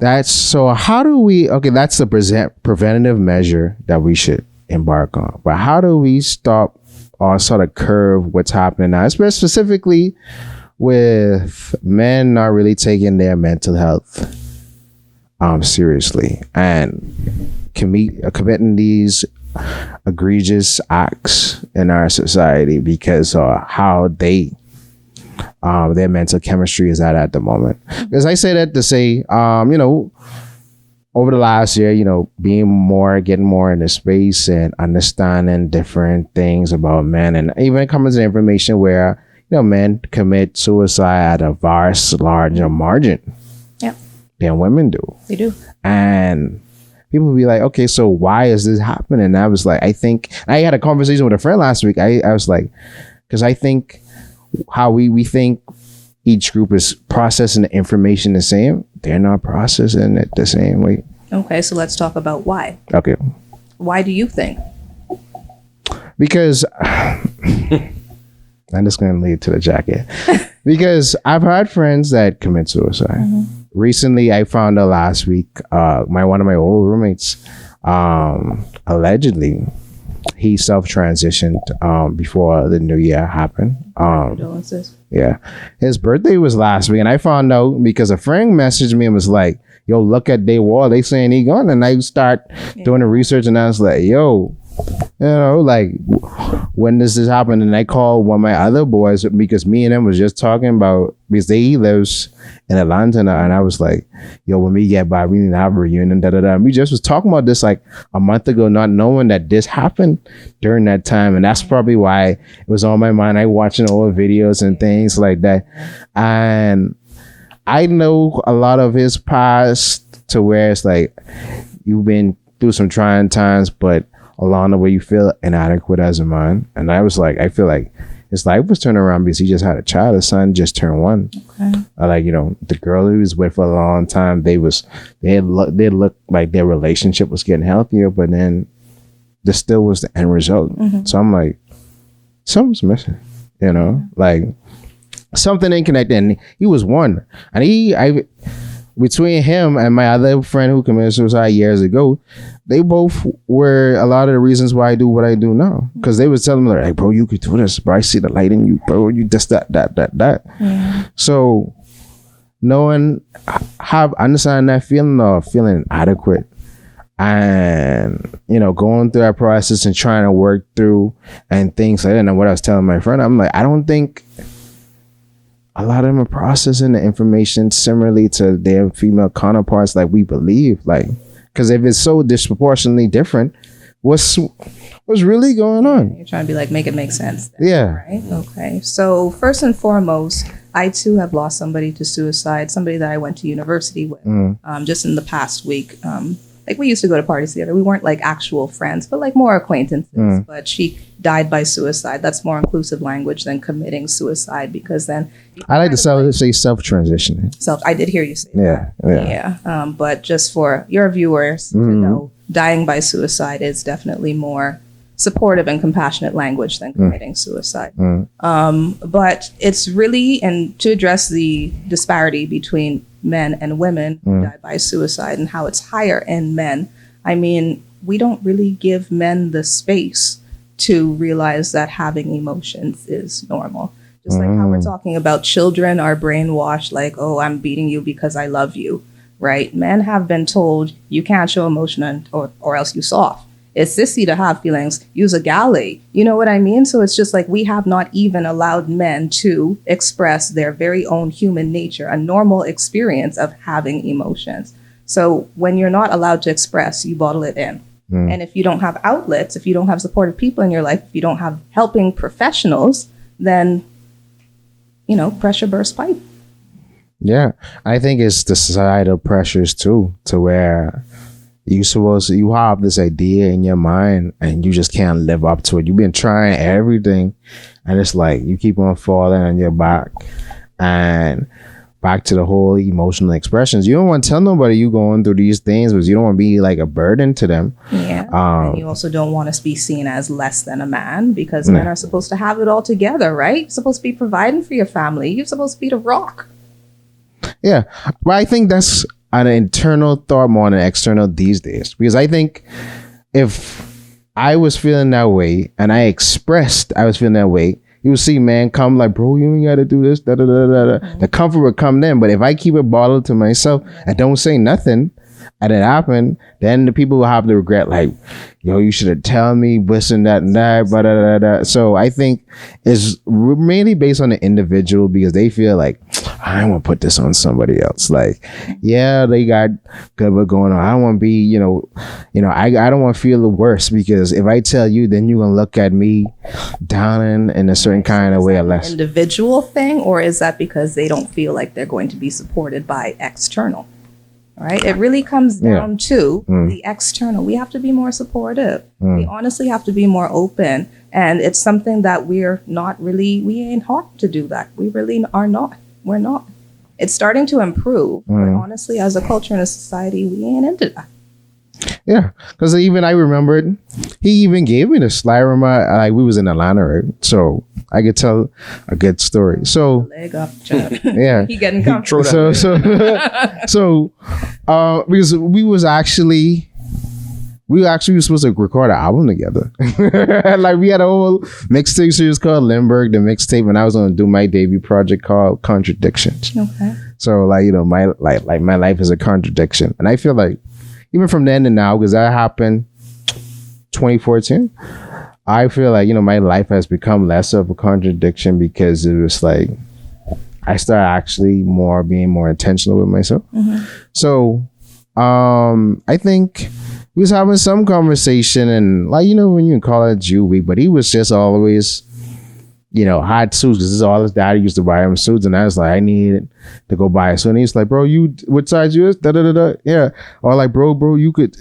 How do we? Okay, that's the preventative measure that we should embark on. But how do we stop or sort of curb what's happening now, specifically with men not really taking their mental health seriously and committing these egregious acts in our society because of how their mental chemistry is at the moment. Because I say that to say, over the last year, getting more into space and understanding different things about men, and even coming to the information where men commit suicide at a vast larger margin than women do. They do. And people will be like, okay, so why is this happening? And I was like, I had a conversation with a friend last week. I was like, because I think how we think each group is processing the information the same, they're not processing it the same way. Okay, so let's talk about why. Okay. Why do you think? Because I'm just going to lead to the jacket. Because I've had friends that commit suicide. Mm-hmm. Recently, I found out last week, one of my old roommates, allegedly, he self-transitioned before the new year happened. Condolences. Yeah. His birthday was last week, and I found out because a friend messaged me and was like, yo, look at their wall. They saying he gone. And I start doing the research, and I was like, yo, when does this happen? And I called one of my other boys because me and him was just talking about, because he lives in Atlanta now, and I was like, yo, when we get by, we need to have a reunion, And we just was talking about this like a month ago, not knowing that this happened during that time. And that's probably why it was on my mind. I watching old videos and things like that. And I know a lot of his past to where it's like, you've been through some trying times, but along the way you feel inadequate as a man. And I was like, I feel like his life was turning around because he just had a child. His son just turned 1. Okay. The girl he was with for a long time, they looked like their relationship was getting healthier, but then this still was the end result. Mm-hmm. So I'm like, something's missing, like something ain't connected. And he was 1, and between him and my other friend who committed suicide years ago, they both were a lot of the reasons why I do what I do now. Because they was telling me like, bro, you could do this, bro. I see the light in you, bro. You this, that. Yeah. So understanding that feeling of feeling inadequate and, going through that process and trying to work through and things like that. And what I was telling my friend, I'm like, I don't think a lot of them are processing the information similarly to their female counterparts like we believe. Like, because if it's so disproportionately different, what's really going on? You're trying to be like, make it make sense. Yeah. Right? Okay. So first and foremost, I too have lost somebody to suicide, somebody that I went to university with just in the past week. Like we used to go to parties together. We weren't like actual friends, but like more acquaintances. But she died by suicide. That's more inclusive language than committing suicide, because then I like to say self-transitioning. I did hear you say that. Yeah. But just for your viewers to know, dying by suicide is definitely more supportive and compassionate language than committing suicide. But it's really, and to address the disparity between men and women who die by suicide and how it's higher in men, I mean, we don't really give men the space to realize that having emotions is normal. Just like how we're talking about children are brainwashed, like, oh, I'm beating you because I love you, right? Men have been told you can't show emotion or else you soft. It's sissy to have feelings. Use a galley. You know what I mean? So it's just like we have not even allowed men to express their very own human nature, a normal experience of having emotions. So when you're not allowed to express, you bottle it in. And if you don't have outlets, if you don't have supportive people in your life, if you don't have helping professionals, then, pressure burst pipe. Yeah. I think it's the societal pressures too, to where you have this idea in your mind and you just can't live up to it. You've been trying everything and it's like you keep on falling on your back. And back to the whole emotional expressions, you don't want to tell nobody you going through these things because you don't want to be like a burden to them. Yeah. And you also don't want to be seen as less than a man, because men are supposed to have it all together, right? You're supposed to be providing for your family. You're supposed to be the rock. Yeah. But I think that's an internal thought more than external these days. Because I think if I was feeling that way and I expressed I was feeling that way, you will see man come like, bro, you ain't gotta do this, da da da da da. The comfort would come then. But if I keep it bottled to myself and don't say nothing, and it happened, then the people will have the regret, like, yo, you should have told me this and that and that, but da, da, da. So I think it's mainly based on the individual because they feel like, I don't want to put this on somebody else. Like, yeah, they got good what going on. I don't want to be, I don't want to feel the worst because if I tell you, then you're gonna look at me down in a certain kind of way or less. Individual thing, or is that because they don't feel like they're going to be supported by external? Right? It really comes down to the external. We have to be more supportive. We honestly have to be more open. And it's something that we ain't hard to do that. We really are not. We're not. It's starting to improve. But honestly, as a culture and a society, we ain't into that. Yeah, because even I remembered, he even gave me the slide like we was in Atlanta, right? So I could tell a good story. So leg up, John. Yeah, he getting comfortable. So because we were actually supposed to record an album together. Like we had a whole mixtape series called Limburg, the mixtape, and I was gonna do my debut project called Contradictions. Okay. So my life is a contradiction, and I feel like even from then to now, because that happened 2014, I feel like, my life has become less of a contradiction because it was like, I started actually being more intentional with myself. So, I think we was having some conversation and like, when you can call it Jew week, but he was just always, hot suits because this is all his daddy used to buy him suits, and I was like, I needed to go buy a suit. And he's like, bro, what size you is? Da da da da. Yeah. Or like, bro, you could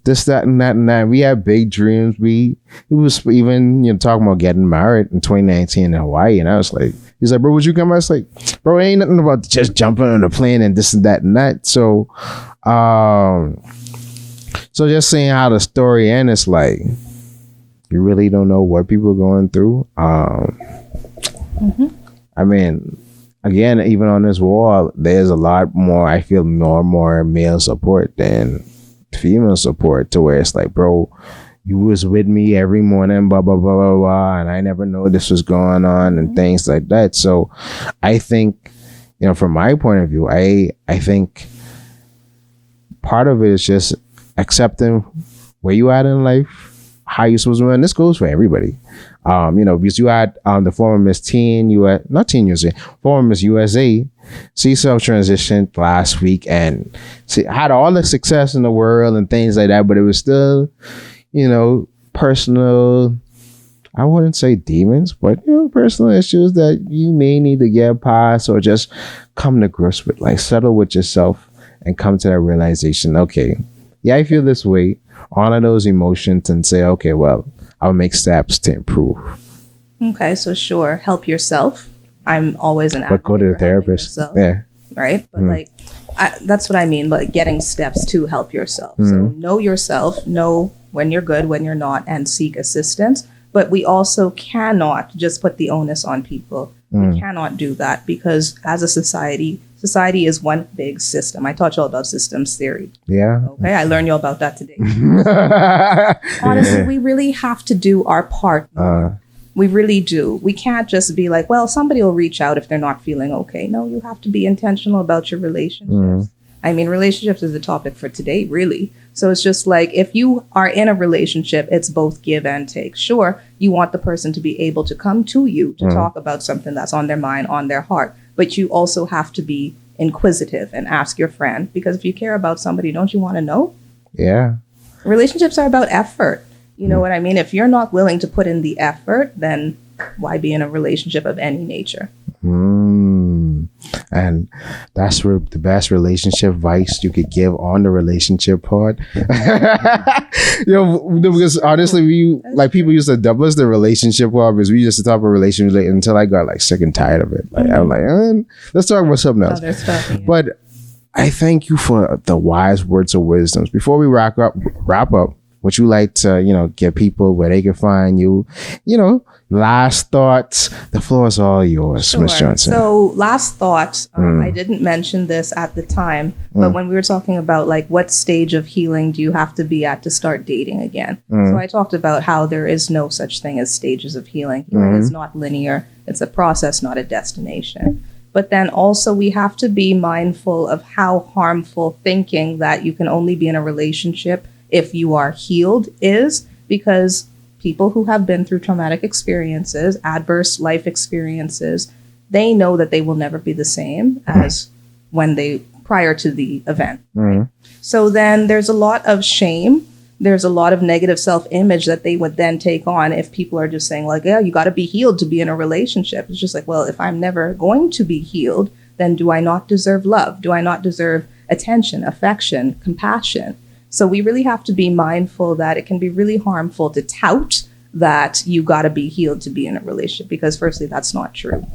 this, that, and that, and that. We had big dreams. It was even talking about getting married in 2019 in Hawaii, and I was like, he's like, bro, would you come? I was like, bro, it ain't nothing about just jumping on the plane and this and that and that. So, just seeing how the story ends, it's like you really don't know what people are going through. I mean, again, even on this wall, there's a lot more, I feel more male support than female support, to where it's like, bro, you was with me every morning, blah, blah, blah, blah, blah, and I never know this was going on and things like that. So I think, from my point of view, I think part of it is just accepting where you at in life, how you supposed to run. This goes for everybody. Because you had the former Miss former Miss USA, she self-transitioned last week and had all the success in the world and things like that, but it was still, personal, I wouldn't say demons, but personal issues that you may need to get past or just come to grips with, like settle with yourself and come to that realization, okay, yeah, I feel this way, honor those emotions and say, okay, well, I'll make steps to improve. Okay, so sure, help yourself. I'm always an advocate. But go to the therapist. Yeah. Right? But that's what I mean, like getting steps to help yourself. So know yourself, know when you're good, when you're not, and seek assistance. But we also cannot just put the onus on people. We cannot do that because as a society is one big system. I taught you all about systems theory. Yeah. Okay, I learned you all about that today. Honestly, we really have to do our part. We really do. We can't just be like, well, somebody will reach out if they're not feeling okay. No, you have to be intentional about your relationships. I mean, relationships is the topic for today, really. So it's just like, if you are in a relationship, it's both give and take. Sure, you want the person to be able to come to you to talk about something that's on their mind, on their heart. But you also have to be inquisitive and ask your friend, because if you care about somebody, don't you want to know? Yeah. Relationships are about effort. You know what I mean? If you're not willing to put in the effort, then why be in a relationship of any nature? And that's where the best relationship advice you could give on the relationship part. Because honestly, people used to double us the relationship part because we used to talk about relationship until I got like sick and tired of it. I'm like, let's talk about something else. But I thank you for the wise words of wisdom. Before we wrap up, would you like to, get people where they can find you? Last thoughts. The floor is all yours, Miss Johnson. So last thought, I didn't mention this at the time, but when we were talking about like what stage of healing do you have to be at to start dating again? So I talked about how there is no such thing as stages of healing. Healing is not linear. It's a process, not a destination. But then also we have to be mindful of how harmful thinking that you can only be in a relationship if you are healed is, because people who have been through traumatic experiences, adverse life experiences, they know that they will never be the same as when prior to the event. Right? So then there's a lot of shame. There's a lot of negative self-image that they would then take on if people are just saying like, yeah, you got to be healed to be in a relationship. It's just like, well, if I'm never going to be healed, then do I not deserve love? Do I not deserve attention, affection, compassion? So we really have to be mindful that it can be really harmful to tout that you got to be healed to be in a relationship, because firstly, that's not true.